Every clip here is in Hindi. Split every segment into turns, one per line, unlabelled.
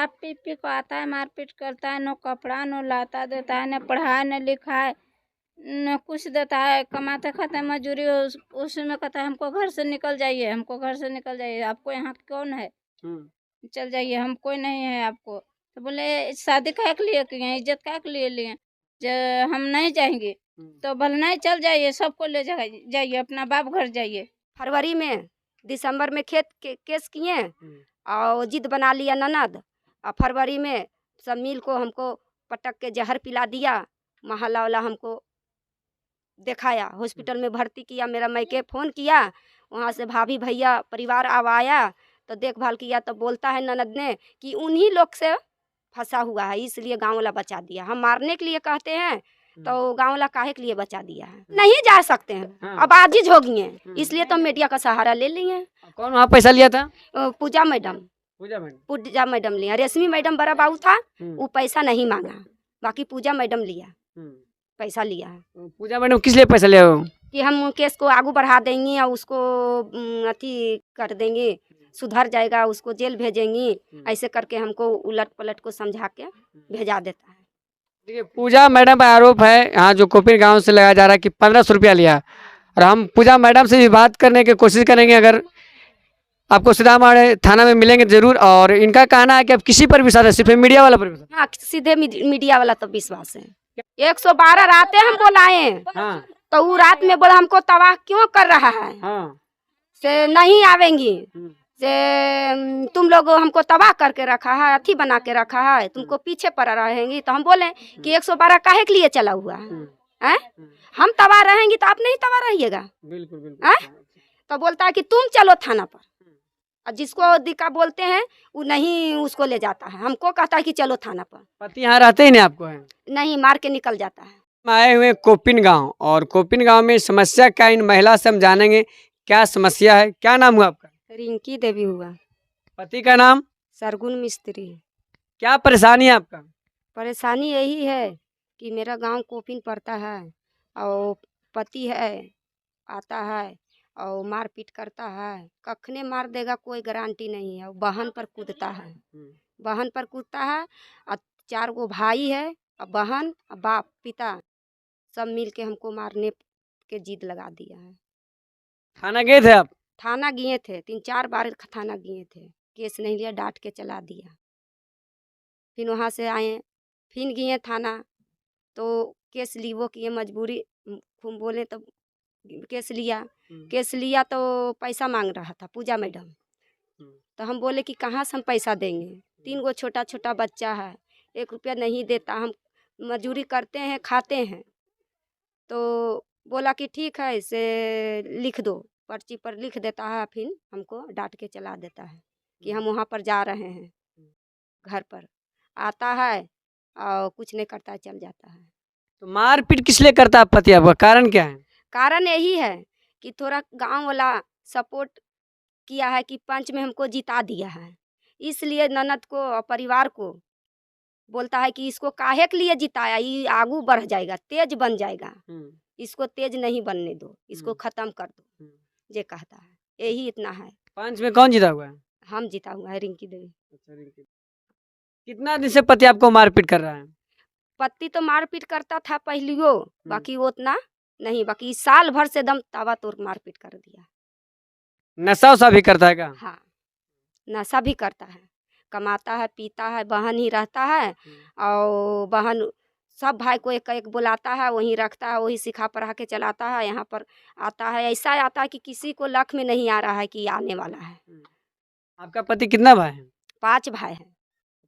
शराब पी पी को आता है, मारपीट करता है, न कपड़ा न लाता देता है, न पढ़ाई न लिखाई न कुछ देता है। कमाते खाते हैं मजदूरी, उसमें कहता है हमको घर से निकल जाइए, हमको घर से निकल जाइए, आपको यहाँ कौन है, चल जाइए, हम कोई नहीं है आपको। तो बोले शादी काहे के लिए किए, इज्जत काहे के लिए लिए, जब हम नहीं जाएंगे तो भले नहीं, चल जाइए, सबको ले जाइए, अपना बाप घर जाइए।
फरवरी में दिसंबर में खेत केस किए और जिद बना लिया ननद, और फरवरी में सब मिल को हमको पटक के जहर पिला दिया। महल्ला वाला हमको दिखाया, हॉस्पिटल में भर्ती किया, मेरा मैके फ़ोन किया, वहाँ से भाभी भैया परिवार अब आया तो देखभाल किया। तो बोलता है ननद ने कि उन्हीं लोग से फंसा हुआ है, इसलिए गाँव वाला बचा दिया। हम मारने के लिए कहते हैं तो गाँव वाला काहे के लिए बचा दिया है, नहीं जा सकते हैं, अब आजिज हो गई हैं, इसलिए तो मीडिया का सहारा ले लिए।
कौन वहाँ पैसा लिया था?
पूजा मैडम लिया, रेशमी मैडम बड़ा बाबू था, वो पैसा नहीं मांगा, बाकी पूजा मैडम लिया, पैसा लिया है।
पूजा मैडम किस लिए पैसा लिया हो?
कि हम केस को आगू बढ़ा देंगे और उसको अथी कर देंगे, सुधर जाएगा, उसको जेल भेजेंगी, ऐसे करके हमको उलट पलट को समझा के भेजा देता है।
देखिए, पूजा मैडम पर आरोप है यहाँ जो कोपिन गांव से लगाया जा रहा है कि 1500 रुपया लिया, और हम पूजा मैडम से भी बात करने की कोशिश करेंगे, अगर आपको सीतामढ़ी थाना में मिलेंगे जरूर। और इनका कहना है कि अब किसी पर विश्वास है, सिर्फ मीडिया वाला पर विश्वास।
हाँ, सीधे मीडिया वाला तो विश्वास है। 112 रातें हम बोलाए,
हाँ।
तो वो रात में बोला हमको तबाह क्यों कर रहा है,
हाँ।
से नहीं आवेंगी, से तुम लोग हमको तबाह करके रखा है, अथी बना के रखा है, तुमको पीछे पड़ रहेंगी। तो हम बोले कि 112 काहे के लिए चला हुआ है, हम तबाह रहेंगी तो आप नहीं तबाह रहिएगा। बिल्कुल। तो बोलता है कि तुम चलो थाना पर, और जिसको दिक्का बोलते हैं वो नहीं, उसको ले जाता है, हमको कहता है कि चलो थाना पर।
पति यहाँ रहते ही नहीं आपको है?
नहीं, मार के निकल जाता है।
हम आए हुए कोपिन गांव, और कोपिन गांव में समस्या क्या, इन महिला से हम जानेंगे क्या समस्या है। क्या नाम हुआ आपका?
रिंकी देवी हुआ।
पति का नाम?
सरगुन मिस्त्री।
क्या परेशानी है आपका?
परेशानी यही है कि मेरा गांव कोपिन पड़ता है, और पति है आता है और मारपीट करता है, कखने मार देगा कोई गारंटी नहीं है। बहन पर कूदता है, बहन पर कूदता है, और 4 गो भाई है, और बहन और बाप पिता सब मिल के हमको मारने के जिद लगा दिया है।
थाना गए थे आप?
थाना गए थे, 3-4 बार थाना गए थे, केस नहीं लिया, डांट के चला दिया। फिर वहाँ से आए, फिर गए थाना, तो केस लीवो किए, मजबूरी खूब बोले तो केस लिया तो पैसा मांग रहा था पूजा मैडम। तो हम बोले कि कहाँ से हम पैसा देंगे, 3 गो छोटा छोटा बच्चा है, 1 रुपया नहीं देता, हम मजदूरी करते हैं खाते हैं। तो बोला कि ठीक है, से लिख दो, पर्ची पर लिख देता है, फिर हमको डांट के चला देता है कि हम वहाँ पर जा रहे हैं। घर पर आता है और कुछ नहीं करता, चल जाता है।
तो मारपीट किस लिए करता है पति आपका, कारण क्या है?
कारण यही है कि थोड़ा गांव वाला सपोर्ट किया है कि पंच में हमको जिता दिया है, इसलिए ननद को और परिवार को बोलता है कि इसको काहे के लिए जिताया, ये आगू बढ़ जाएगा, तेज बन जाएगा, इसको तेज नहीं बनने दो, इसको खत्म कर दो, ये कहता है। यही इतना है।
पंच में कौन जीता हुआ है?
हम जीता हुआ है, रिंकी देवी।
कितना दिन से पति आपको मारपीट कर रहा है?
पति तो मारपीट करता था पहलियो, बाकी वो उतना नहीं, बाकी साल भर से दम तावा तोड़ मारपीट कर दिया।
नशा वशा भी करता है क्या?
हाँ, नशा भी करता है, कमाता है, पीता है, बहन ही रहता है, और बहन सब भाई को एक एक बुलाता है, वहीं रखता है, वही सिखा पढ़ा के चलाता है। यहाँ पर आता है, ऐसा आता है कि किसी को लख में नहीं आ रहा है कि आने वाला है।
आपका पति कितना भाई है?
5 भाई हैं।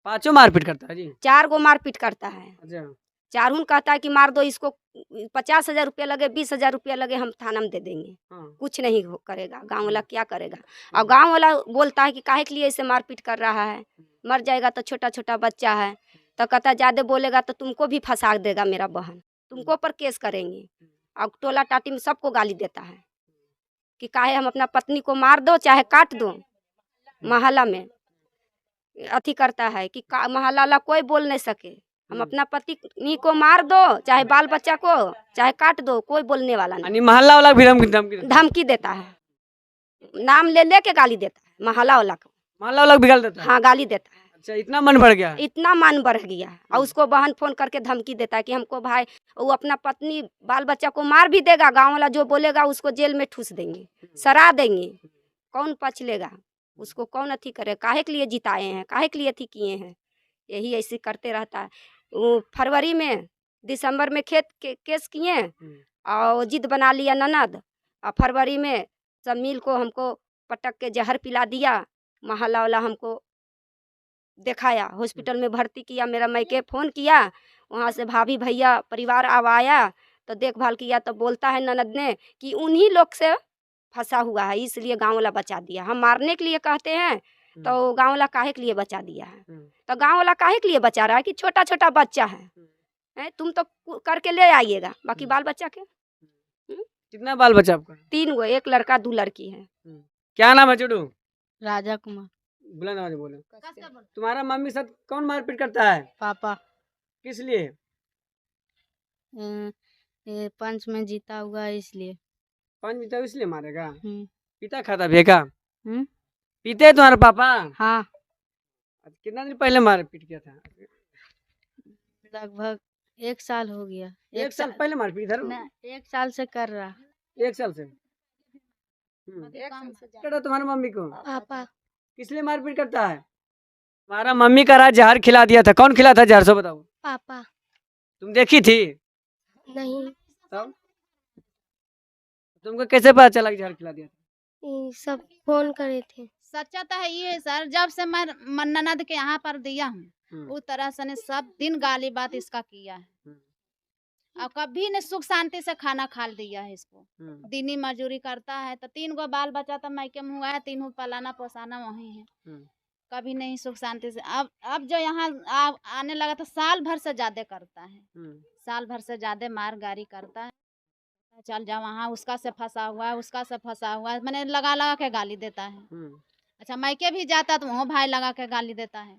5 मारपीट करता है जी?
4 गो मारपीट करता है।
अच्छा।
4 कहता है कि मार दो इसको, 50,000 रुपया लगे, 20,000 रुपया लगे, हम थाना में दे देंगे। कुछ नहीं करेगा, गांव वाला क्या करेगा। और गांव वाला बोलता है कि काहे के लिए इसे मारपीट कर रहा है, मर जाएगा तो छोटा छोटा बच्चा है। तो कहता ज़्यादा बोलेगा तो तुमको भी फंसा देगा मेरा बहन, तुमको पर केस करेंगे। और टोला टाटी में सबको गाली देता है कि काहे हम अपना पत्नी को मार दो चाहे काट दो। मोहल्ला में अथी करता है कि मोहल्ला वाला कोई बोल नहीं सके, हम अपना पति को मार दो चाहे बाल बच्चा को चाहे काट दो, कोई बोलने वाला नहीं।
मोहल्ला वाला भी
धमकी देता है, नाम ले ले के गाली देता है मोहल्ला वाला को।
मोहल्ला वाला भी गाली देता है?
हाँ, गाली देता है।
अच्छा, इतना मन बढ़ गया।
इतना मन बढ़ गया। और उसको बहन फोन करके धमकी देता है कि हमको भाई, वो अपना पत्नी बाल बच्चा को मार भी देगा, गांव वाला जो बोलेगा उसको जेल में ठूस देंगे, सरा देंगे। कौन पछ लेगा उसको, कौन अथी करे, काहे के लिए जिताए हैं, काहे के लिए अथी किए हैं। यही ऐसे करते रहता है। वो फरवरी में दिसंबर में केस किए और जिद बना लिया ननद, और फरवरी में सब मिल को हमको पटक के जहर पिला दिया। मोहल्ला वाला हमको दिखाया, हॉस्पिटल में भर्ती किया, मेरा मैके फ़ोन किया, वहाँ से भाभी भैया परिवार अब आया तो देखभाल किया। तो बोलता है ननद ने कि उन्हीं लोग से फंसा हुआ है, इसलिए गांव वाला बचा दिया। हम मारने के लिए कहते हैं तो गांव वाला काहे के लिए बचा दिया है। तो गांव वाला काहे के लिए बचा रहा है कि छोटा छोटा बच्चा है, तुम तो करके ले आइएगा, बाकी बाल बच्चा के।
कितना बाल बच्चा आपका?
3 गो, 1 लड़का 2 लड़की है।
क्या नाम है छोटू?
राजा कुमार।
बुलंद आवाज में बोलो। तुम्हारा मम्मी साथ कौन मारपीट करता है?
पापा।
किस लिए?
ये पंच में जीता हुआ है इसलिए।
पाँच बीता इसलिए मारेगा?
हम्म।
पीता खाता भी है क्या?
हम्म।
पीते हैं तुम्हारे पापा?
हाँ,
कितना दिन पहले मारपीट किया था?
लगभग 1 साल हो गया।
एक साल पहले मारपीट इधर?
1 साल से कर रहा।
1 साल से? करा तुम्हारी मम्मी को?
पापा।
किस लिए मारपीट करता है? तुम्हारा मम्मी का रात जहर खिला दिया था, कौन खिला था जहर, सो बताओ।
पापा।
तुम देखी थी?
नहीं,
तब तुमको कैसे पता चला कि जहर खिला दिया था?
सब फोन करे थे।
सच्चा तो है ये सर, जब से मैं ननद के यहाँ पर दिया हूँ उस तरह से ने सब दिन गाली बात इसका किया है। और कभी ने सुख शांति से खाना खा दिया है इसको। दिनी मजदूरी करता है तो 3 गो बाल बच्चा तो मायके में हुआ है, 3 पलाना पोसाना वही है। कभी नहीं सुख शांति से। अब जो यहाँ आने लगा तो साल भर से ज्यादा करता है, साल भर से ज्यादा मार गारी करता है। चल जा वहाँ, उसका से फंसा हुआ है, उसका से फंसा हुआ है, मैंने लगा लगा के गाली देता है। अच्छा, मायके भी जाता तो वहाँ भाई लगा के गाली देता है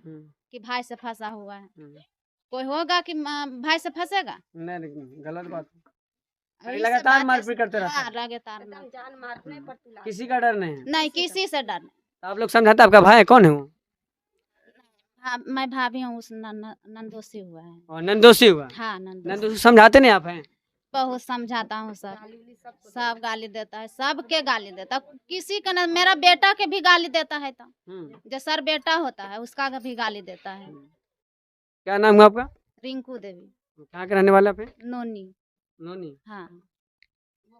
कि भाई से फंसा हुआ है। कोई होगा कि भाई से फंसेगा?
नहीं, गलत बात है।
यही
लगातार
सब
मारपीट
बात
करते
है।
रहता है।
हाँ, लगातार
जान मारने पर तुला।
किसी का डर नहीं है?
नहीं, किसी से डर नहीं।
तो आप लोग समझाते, आपका भाई कौन है वो?
हाँ, मैं भाभी हूँ, उस नंदोसी हुआ है।
और नंदोसी हुआ?
हाँ, नंदोसी।
नंदोसी समझाते नहीं आप हैं?
बहुत समझाता हूँ, सब गाली देता है, सबके गाली देता है। किसी का ना, मेरा बेटा के भी गाली देता है। तो जो सर बेटा होता है उसका भी गाली देता है।
क्या नाम है आपका?
रिंकू देवी।
कहाँ के रहने वाले आप हैं?
नोनी।
नोनी।
हाँ।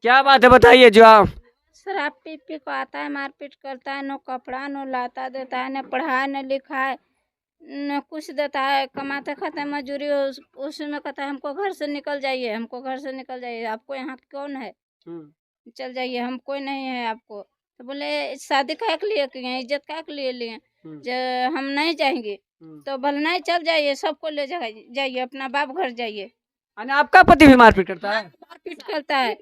क्या बात है बताइए जो आप।
शराब पी पी को आता है, मारपीट करता है, न कपड़ा न लाता देता है, न पढ़ाए न लिखाए, न कुछ देता है। कमाते खाते मजदूरी, उसमें कहता है हमको घर से निकल जाइए, हमको घर से निकल जाइए, आपको यहाँ कौन है, चल जाइए, हम कोई नहीं है आपको। तो बोले शादी काहे के लिए किए, इज्जत काहे के लिए लिए, जो हम नहीं जाएंगे तो भले नहीं, चल जाइए, सबको ले जाइए, अपना बाप घर जाइए।
आपका पति भी मारपीट करता है?
मारपीट करता है।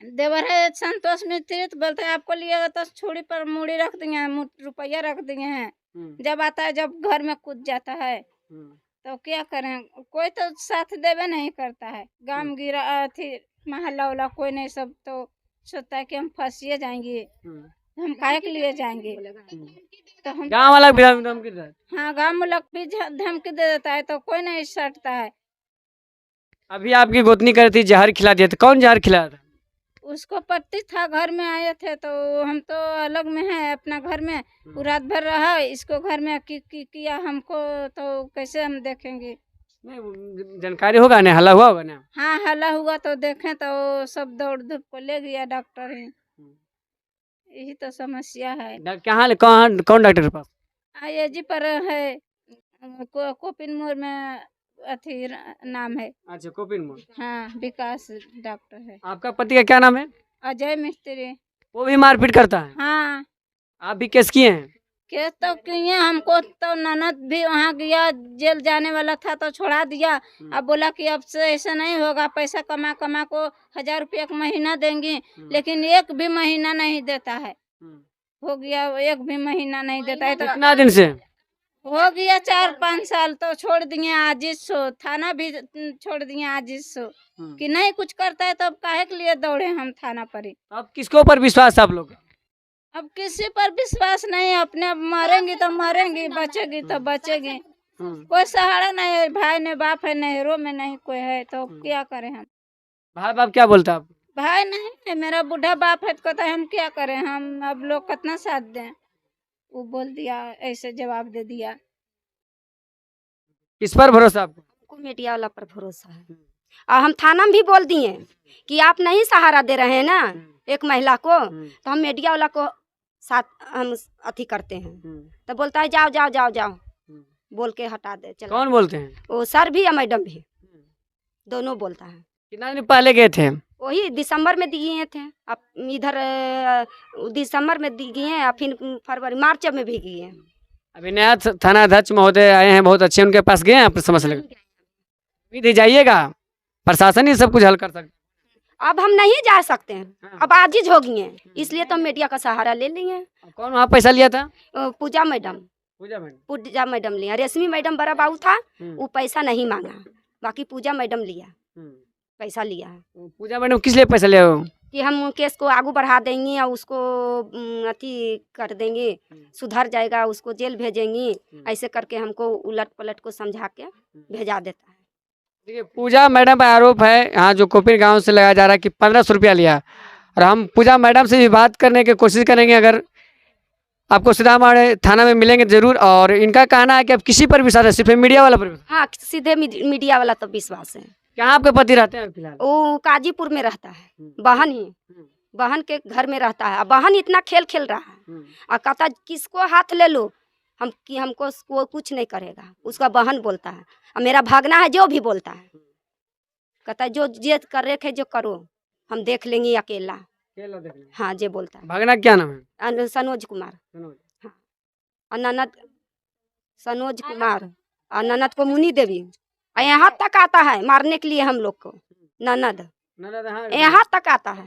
देवर है संतोष मिस्त्री, तो बोलता है आपको लिए तो छोड़ी पर मूड़ी रख दिए हैं, रुपया रख दिए हैं। जब आता है, जब घर में कूद जाता है तो क्या करें, कोई तो साथ देवे नहीं करता है। गांव गिरा थी, मोहल्ला वाला कोई नहीं, सब तो सोचता है कि हम फंसिए जाएंगे, हम काहे के लिए जाएंगे। तो हम
गाँव वाला भी धमकी देता है?
हाँ, गाँव में लोग भी धमकी दे देता है, तो कोई नहीं सटता है।
अभी आपकी गोतनी कर थी जहर खिला दिया था, कौन जहर खिलाया था?
उसको पति था, घर में आए थे, तो हम तो अलग में हैं अपना घर में, वो रात भर रहा, इसको घर में किया हमको, तो कैसे हम देखेंगे।
नहीं, जानकारी होगा ना, हल्ला हुआ होगा ना?
हाँ, हल्ला हुआ तो देखें तो सब दौड़ धूप को ले गया डॉक्टर ही। यही तो समस्या है।
कहाँ कौन डॉक्टर के पास?
ये जी पर है, कोपिन मोड़ में अथी नाम है।
अच्छा, कोपिन मोड़।
हाँ, विकास डॉक्टर है।
आपका पति का क्या नाम है?
अजय मिस्त्री।
वो भी मारपीट करता है?
हाँ।
आप भी केस किए हैं?
केस तो किए, हमको तो ननद भी वहाँ गया, जेल जाने वाला था तो छोड़ा दिया। अब बोला कि अब से ऐसा नहीं होगा, पैसा कमा कमा को 1000 रुपया का महीना देंगे, लेकिन एक भी महीना नहीं देता है। हो गया 1 भी महीना नहीं देता है। तो
कितना दिन से
हो गया 4-5 साल, तो छोड़ दिए आजिश सो, थाना भी छोड़ दिए आजिश सो कि नहीं कुछ करता है, तब काहे के लिए दौड़े हम थाना पर ही।
अब किसके ऊपर विश्वास है आप लोग?
अब किसी पर विश्वास नहीं है, अपने आप मरेंगी तो मरेंगी, बचेगी तो बचेगी। कोई सहारा नहीं है, भाई ने बाप है, नहरों में नहीं कोई है, तो क्या करें हम।
भाई बाप क्या बोलता है आपको?
भाई नहीं है, मेरा बूढ़ा बाप है, तो कहता है हम क्या करें, हम अब लोग कितना साथ दें। वो बोल दिया, ऐसे जवाब दे दिया।
किस पर भरोसा आपको?
हमको मीडिया वाला पर भरोसा है। और हम थाना में भी बोल दिए कि आप नहीं सहारा दे रहे हैं ना एक महिला को, तो हम मीडिया वाला को साथ हम अथी करते हैं। तो बोलता है जाओ जाओ जाओ जाओ, बोल के हटा दे चला।
कौन बोलते हैं?
वो सर भी या मैडम भी, दोनों बोलता है।
कितना दिन पहले गए थे?
वही दिसंबर में दिए थे। अब इधर दिसंबर में दिए हैं, और फिर फरवरी मार्च में भी किए हैं।
अभी नया थाना अध्यक्ष महोदय आए हैं, बहुत अच्छे, उनके पास गए हैं आप समस्या लेकर? उम्मीद जाइएगा प्रशासन ही सब कुछ हल कर सकता।
अब हम नहीं जा सकते हैं, अब आजिज हो गई हैं, इसलिए तो हम मीडिया का सहारा ले लिए।
कौन वहाँ पैसा लिया था?
पूजा मैडम। पूजा मैडम लिया, रेशमी मैडम बड़ा बाबू था, वो पैसा नहीं मांगा, बाकी पूजा मैडम लिया, पैसा लिया है।
पूजा मैडम किस लिए पैसा लिया हो?
कि हम केस को आगू बढ़ा देंगे और उसको अथी कर देंगे, सुधर जाएगा, उसको जेल भेजेंगी, ऐसे करके हमको उलट पलट को समझा के भेजा देता है।
देखिए, पूजा मैडम पर आरोप है यहाँ जो कोपिर गांव से लगाया जा रहा है कि 1500 रुपया लिया, और हम पूजा मैडम से भी बात करने की कोशिश करेंगे, अगर आपको सीतामढ़ी थाना में मिलेंगे जरूर। और इनका कहना है कि अब किसी पर विश्वास है, सिर्फ मीडिया वाला पर विश्वास।
हाँ, सीधे मीडिया वाला तो विश्वास है।
कहाँ आपके पति रहते हैं फिलहाल?
वो काजीपुर में रहता है, बहन ही, बहन के घर में रहता है। बहन इतना खेल खेल रहा है और कहता किसको हाथ ले लो हम कि हमको वो कुछ नहीं करेगा, उसका बहन बोलता है। और मेरा भागना है जो भी बोलता है, कहता है जो जे कर रखे जो करो, हम देख लेंगे अकेला। हाँ, जे बोलता है।
भागना क्या नाम है?
सनोज कुमार। हाँ, और ननद सनोज कुमार, और ननद को मुनी देवी। यहाँ तक आता है मारने के लिए हम लोग को, ननद यहाँ तक आता है।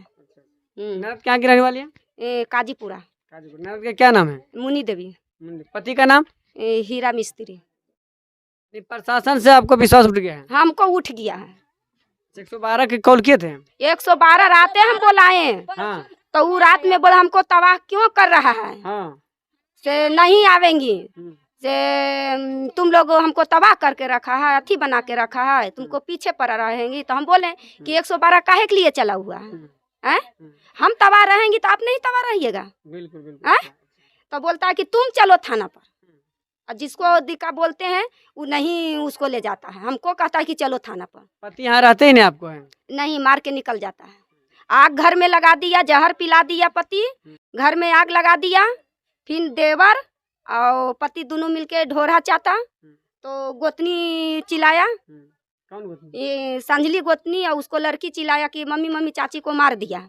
ननद क्या की रहने वाली है?
काजीपुरा।
ननद का क्या नाम है?
मुनी देवी।
पति का नाम?
हीरा मिस्त्री।
प्रशासन से आपको विश्वास उठ गया है?
हमको उठ गया है।
112 के कॉल किए थे?
112 रातें हम बुलाए।
हाँ।
तो वो रात में बोला हमको तबाह क्यों कर रहा है,
हाँ।
से नहीं आवेंगी, से तुम लोग हमको तबाह करके रखा है, अथी बना के रखा है, तुमको पीछे पड़ रहेंगी। तो हम बोले कि 112 काहे के लिए चला हुआ है? हम तबाह रहेंगी तो आप नहीं तबाह रहिएगा। बिल्कुल। तो बोलता है कि तुम चलो थाना पर, और जिसको दिक्कत बोलते हैं वो नहीं उसको ले जाता है, हमको कहता है कि चलो थाना पर।
पति यहाँ रहते ही नहीं आपको है? नहीं,
मार के निकल जाता है। आग घर में लगा दिया, जहर पिला दिया, पति घर में आग लगा दिया। फिर देवर और पति दोनों मिलके ढोरा चाहता, तो गोतनी चिल्लाया,
कौन गोतनी?
ये संजली गोतनी, और उसको लड़की चिल्लाया कि मम्मी मम्मी चाची को मार दिया।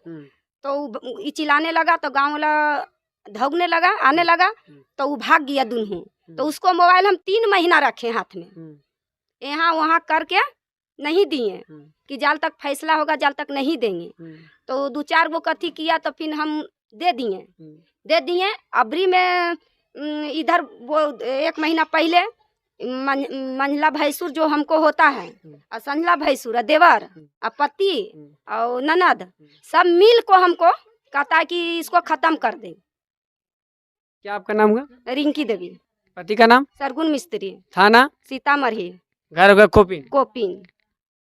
तो ये चिल्लाने लगा, तो गाँव वाला धौगने लगा, आने लगा, तो वो भाग गया दोनों। तो उसको मोबाइल हम 3 महीना रखे हाथ में, यहाँ वहाँ करके नहीं दिए कि जाल तक फैसला होगा, जाल तक नहीं देंगे। तो 2-4 गो कथी किया, तो फिर हम दे दिए। अबरी में इधर वो 1 महीना पहले मंझला भैंसुर जो हमको होता है, और संझला भैंसुर, देवर और पति और ननद सब मिल को हमको कहता है कि इसको खत्म कर दे।
क्या आपका नाम हुआ?
रिंकी देवी।
पति का नाम?
सरगुन मिस्त्री।
थाना?
सीतामढ़ी।
घर होगा कोपिन?
कोपिन।